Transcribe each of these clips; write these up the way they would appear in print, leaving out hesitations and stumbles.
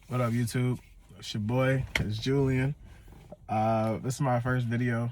What up, YouTube? It's your boy. It's Julian. This is my first video.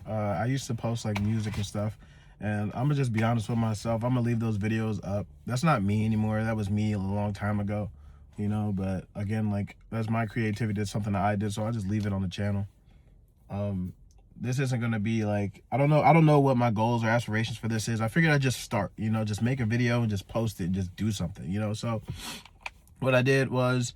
I used to post like music and stuff, and I'm gonna just be honest with myself. I'm gonna leave those videos up. That's not me anymore. That was me a long time ago, you know. But again, like that's my creativity. That's something that I did, so I'll just leave it on the channel. This isn't gonna be like I don't know what my goals or aspirations for this is. I figured I'd just start, you know, just make a video and just post it, and just do something, you know. So what I did was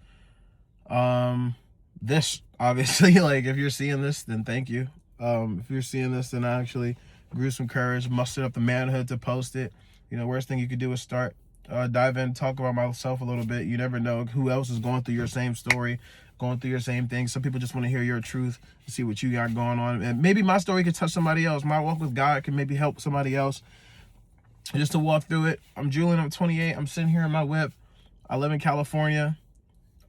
this obviously, like if you're seeing this, then thank you. If you're seeing this, then I actually grew some courage, mustered up the manhood to post it. You know, worst thing you could do is start, dive in, talk about myself a little bit. You never know who else is going through your same story, going through your same thing. Some people just want to hear your truth, see what you got going on, and maybe my story could touch somebody else. My walk with God can maybe help somebody else just to walk through it. I'm Julian, I'm 28, I'm sitting here in my whip. I live in California.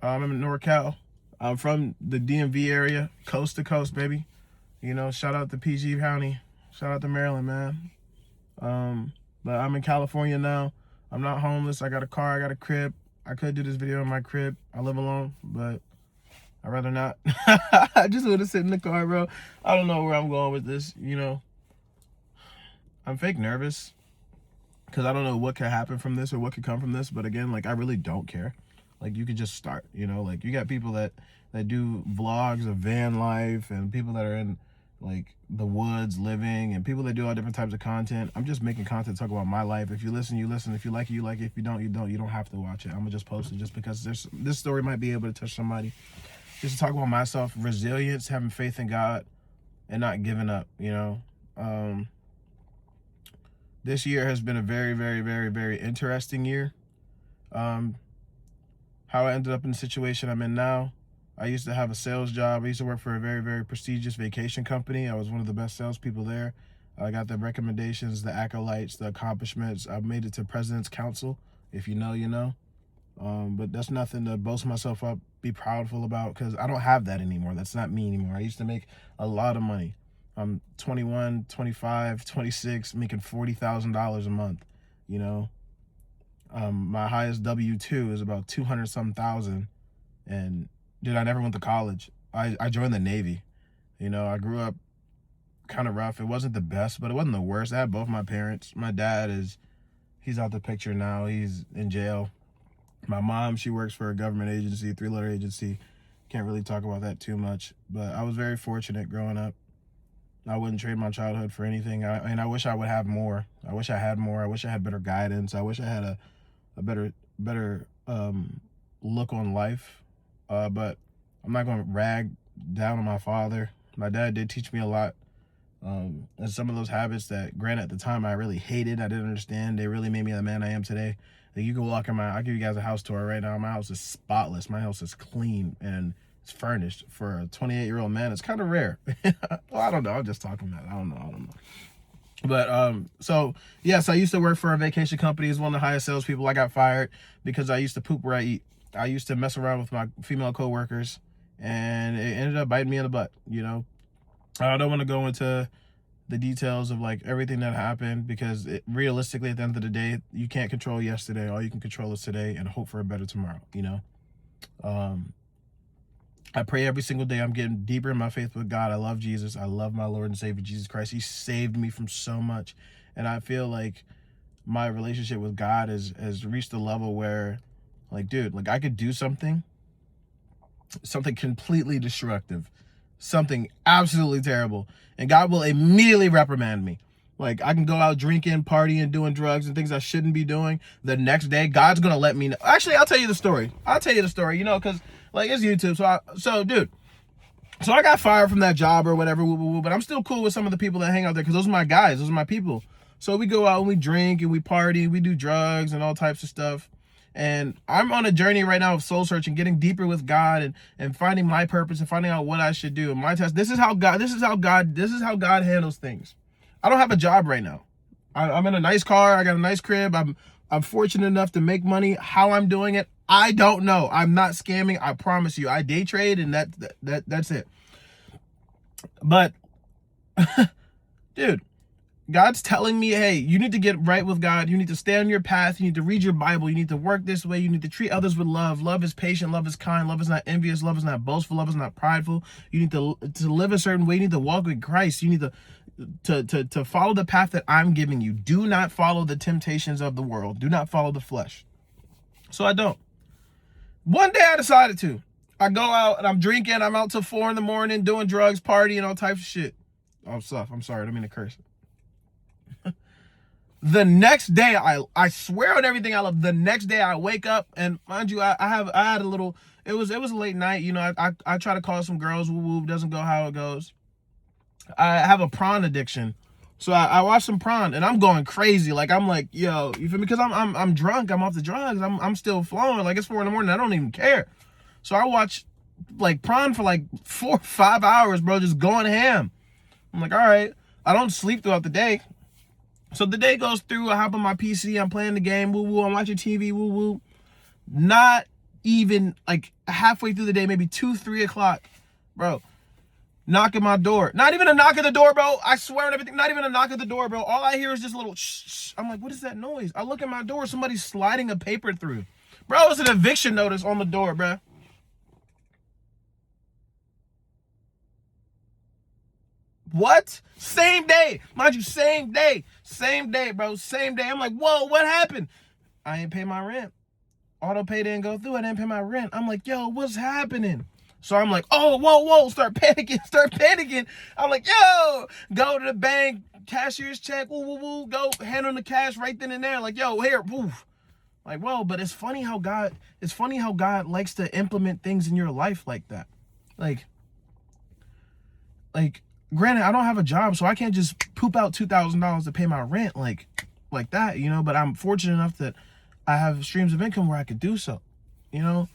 I'm in NorCal. I'm from the DMV area, coast to coast, baby. You know, shout out to PG County. Shout out to Maryland, man. But I'm in California now. I'm not homeless. I got a car. I got a crib. I could do this video in my crib. I live alone, but I'd rather not. I just want to sit in the car, bro. I don't know where I'm going with this, you know. I'm fake nervous because I don't know what could happen from this or what could come from this. But again, like, I really don't care. Like, you could just start, you know, like you got people that do vlogs of van life and people that are in like the woods living and people that do all different types of content. I'm just making content, talk about my life. If you listen, you listen. If you like it, you like it. If you don't, you don't. You don't have to watch it. I'm gonna just post it just because this story might be able to touch somebody. Just to talk about myself, resilience, having faith in God and not giving up, you know. This year has been a very, very, very, very interesting year. How I ended up in the situation I'm in now. I used to have a sales job. I used to work for a very, very prestigious vacation company. I was one of the best salespeople there. I got the recommendations, the accolades, the accomplishments. I made it to President's Council. If you know, you know. But that's nothing to boast myself up, be proudful about, because I don't have that anymore. That's not me anymore. I used to make a lot of money. I'm 21, 25, 26, making $40,000 a month, you know. My highest W-2 is about 200 some thousand. And dude, I never went to college. I joined the Navy. You know, I grew up kind of rough. It wasn't the best, but it wasn't the worst. I had both my parents. My dad he's out the picture now. He's in jail. My mom, she works for a government agency, a 3-letter agency. Can't really talk about that too much, but I was very fortunate growing up. I wouldn't trade my childhood for anything. And I wish I would have more. I wish I had more. I wish I had better guidance. I wish I had a better look on life. But I'm not going to rag down on my father. My dad did teach me a lot. And some of those habits that, granted, at the time I really hated, I didn't understand, they really made me the man I am today. Like, you can walk in I'll give you guys a house tour right now. My house is spotless. My house is clean and it's furnished. For a 28-year-old man, it's kind of rare. Well, I don't know. I'm just talking about it. I don't know. But so yes, I used to work for a vacation company. As one of the highest salespeople. I got fired because I used to poop where I eat. I used to mess around with my female coworkers, and it ended up biting me in the butt. You know, I don't want to go into the details of like everything that happened because realistically, at the end of the day, you can't control yesterday. All you can control is today and hope for a better tomorrow. You know, I pray every single day. I'm getting deeper in my faith with God. I love Jesus. I love my Lord and Savior, Jesus Christ. He saved me from so much. And I feel like my relationship with God has reached a level where, like, dude, like I could do something completely destructive, something absolutely terrible, and God will immediately reprimand me. Like, I can go out drinking, partying, doing drugs and things I shouldn't be doing. The next day, God's going to let me know. Actually, I'll tell you the story. You know, because, like, it's YouTube. So, dude, so I got fired from that job or whatever, but I'm still cool with some of the people that hang out there because those are my guys. Those are my people. So we go out and we drink and we party, we do drugs and all types of stuff. And I'm on a journey right now of soul searching, getting deeper with God and finding my purpose and finding out what I should do. And my test, this is how God handles things. I don't have a job right now. I'm in a nice car. I got a nice crib. I'm fortunate enough to make money. How I'm doing it, I don't know. I'm not scamming. I promise you. I day trade and that's it. But dude, God's telling me, hey, you need to get right with God. You need to stay on your path. You need to read your Bible. You need to work this way. You need to treat others with love. Love is patient. Love is kind. Love is not envious. Love is not boastful. Love is not prideful. You need to live a certain way. You need to walk with Christ. You need to follow the path that I'm giving you. Do not follow the temptations of the world. Do not follow the flesh. So I don't. One day I decided to. I go out and I'm drinking. I'm out till 4 a.m. doing drugs, partying, all types of shit. Oh, stuff. I'm sorry. I don't mean to curse. The next day, I swear on everything I love. The next day, I wake up and mind you, I had a little. It was a late night. You know, I try to call some girls. Woo woo, doesn't go how it goes. I have a prawn addiction, so I watch some prawn and I'm going crazy. Like I'm like, yo, you feel me? Because I'm drunk. I'm off the drugs. I'm still flowing. Like it's 4 a.m. I don't even care. So I watch like prawn for like 4 or 5 hours, bro, just going ham. I'm like, all right. I don't sleep throughout the day. So the day goes through, I hop on my PC, I'm playing the game, woo-woo, I'm watching TV, woo-woo. Not even, like, halfway through the day, maybe 2, 3 o'clock, bro, knocking my door. Not even a knock at the door, bro. I swear on everything, not even a knock at the door, bro. All I hear is just a little shh, shh. I'm like, what is that noise? I look at my door, somebody's sliding a paper through. Bro, it's an eviction notice on the door, bro. What? Same day. Mind you, same day. Same day, bro. Same day. I'm like, whoa, what happened? I ain't pay my rent. Auto pay didn't go through. I didn't pay my rent. I'm like, yo, what's happening? So I'm like, oh, whoa. Start panicking. I'm like, yo, go to the bank, cashier's check, woo. Go handle the cash right then and there. Like, yo, here, woof. Like, whoa, but it's funny how God likes to implement things in your life like that. Like, granted, I don't have a job, so I can't just poop out $2,000 to pay my rent like that, you know, but I'm fortunate enough that I have streams of income where I could do so, you know,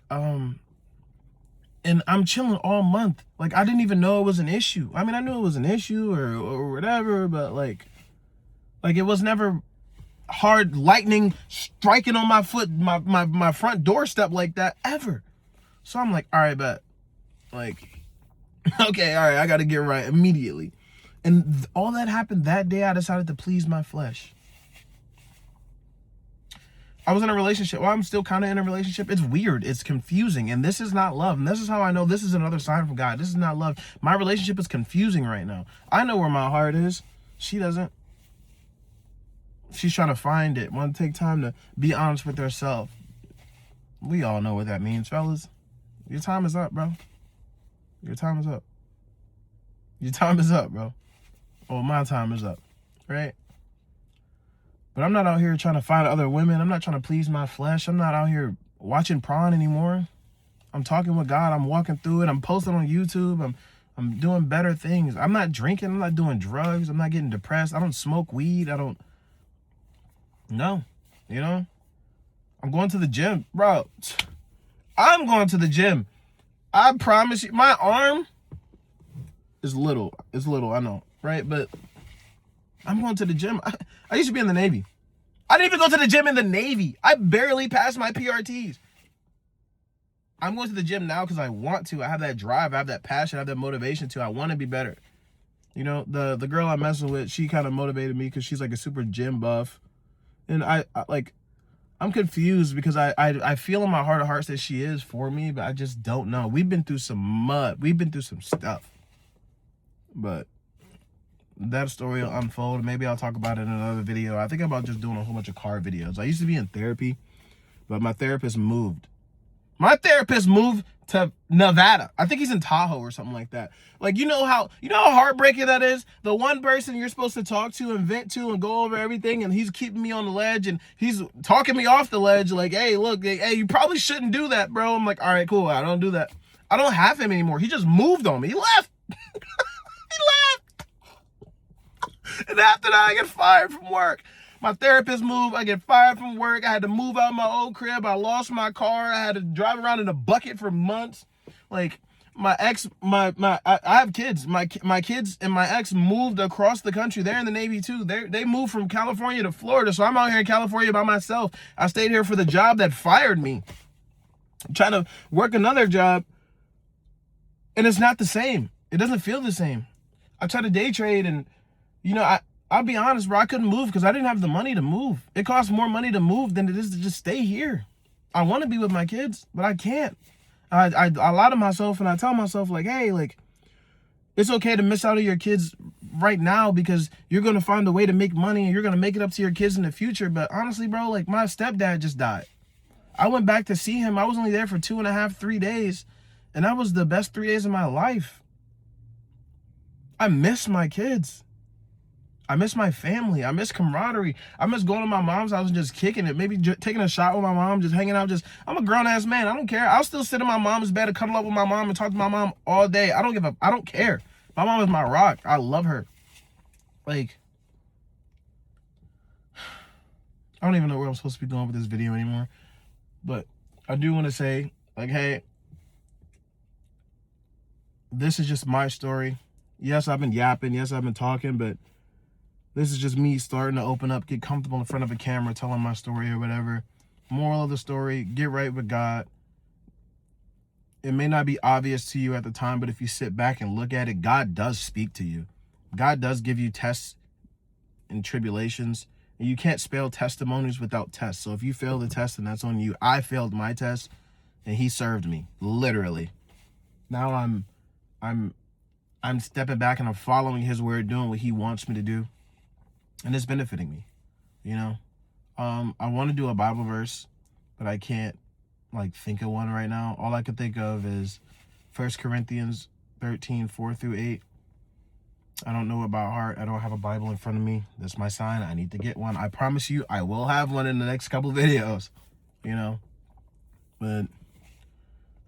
and I'm chilling all month. Like, I didn't even know it was an issue. I mean, I knew it was an issue or whatever, but like it was never hard lightning striking on my foot, my front doorstep like that ever. So I'm like, all right, bet, like, okay, all right, I got to get right immediately. And all that happened that day, I decided to please my flesh. I was in a relationship. Well, I'm still kind of in a relationship. It's weird. It's confusing. And this is not love. And this is how I know this is another sign from God. This is not love. My relationship is confusing right now. I know where my heart is. She doesn't. She's trying to find it. Want to take time to be honest with herself. We all know what that means, fellas. Your time is up, bro. Your time is up. Your time is up, bro. Oh, my time is up, right? But I'm not out here trying to find other women. I'm not trying to please my flesh. I'm not out here watching prawn anymore. I'm talking with God. I'm walking through it. I'm posting on YouTube. I'm doing better things. I'm not drinking. I'm not doing drugs. I'm not getting depressed. I don't smoke weed. No, you know? I'm going to the gym. Bro, I'm going to the gym. I promise you, my arm is little. It's little, I know, right? But I'm going to the gym. I used to be in the Navy. I didn't even go to the gym in the Navy. I barely passed my PRTs. I'm going to the gym now because I want to. I have that drive. I have that passion. I have that motivation to. I want to be better. You know, the girl I'm messing with, she kind of motivated me because she's like a super gym buff. And I'm confused because I feel in my heart of hearts that she is for me, but I just don't know. We've been through some mud. We've been through some stuff. But that story will unfold. Maybe I'll talk about it in another video. I think about just doing a whole bunch of car videos. I used to be in therapy, but my therapist moved. My therapist moved to Nevada. I think he's in Tahoe or something like that. Like, you know how heartbreaking that is? The one person you're supposed to talk to and vent to and go over everything, and he's keeping me on the ledge and he's talking me off the ledge like, hey, look, hey, you probably shouldn't do that, bro. I'm like, all right, cool. I don't do that. I don't have him anymore. He just moved on me. He left. He left. And after that, I get fired from work. My therapist moved. I get fired from work. I had to move out of my old crib. I lost my car. I had to drive around in a bucket for months. Like, my ex, I have kids. My kids and my ex moved across the country. They're in the Navy too. They moved from California to Florida. So I'm out here in California by myself. I stayed here for the job that fired me. I'm trying to work another job, and it's not the same. It doesn't feel the same. I try to day trade, and you know, I'll be honest, bro, I couldn't move because I didn't have the money to move. It costs more money to move than it is to just stay here. I want to be with my kids, but I can't. I lie to myself and I tell myself, like, hey, like, it's okay to miss out on your kids right now because you're going to find a way to make money and you're going to make it up to your kids in the future. But honestly, bro, like, my stepdad just died. I went back to see him. I was only there for 2.5, 3 days. And that was the best 3 days of my life. I miss my kids. I miss my family. I miss camaraderie. I miss going to my mom's house and just kicking it. Maybe taking a shot with my mom, just hanging out. I'm a grown-ass man. I don't care. I'll still sit in my mom's bed and cuddle up with my mom and talk to my mom all day. I don't care. My mom is my rock. I love her. Like, I don't even know where I'm supposed to be going with this video anymore. But I do want to say, like, hey, this is just my story. Yes, I've been yapping. Yes, I've been talking, but this is just me starting to open up, get comfortable in front of a camera, telling my story or whatever. Moral of the story, get right with God. It may not be obvious to you at the time, but if you sit back and look at it, God does speak to you. God does give you tests and tribulations. And you can't spell testimonies without tests. So if you fail the test, then that's on you. I failed my test, and he served me, literally. Now I'm stepping back and I'm following his word, doing what he wants me to do. And it's benefiting me, you know. I want to do a Bible verse, but I can't, like, think of one right now. All I can think of is 1 Corinthians 13, 4-8. I don't know about heart. I don't have a Bible in front of me. That's my sign. I need to get one. I promise you I will have one in the next couple videos, you know. But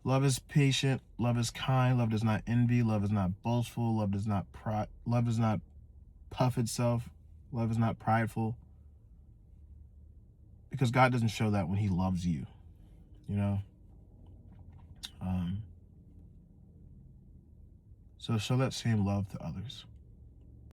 love is patient. Love is kind. Love does not envy. Love is not boastful. Love does not puff itself. Love is not prideful. Because God doesn't show that when he loves you, you know. So show that same love to others.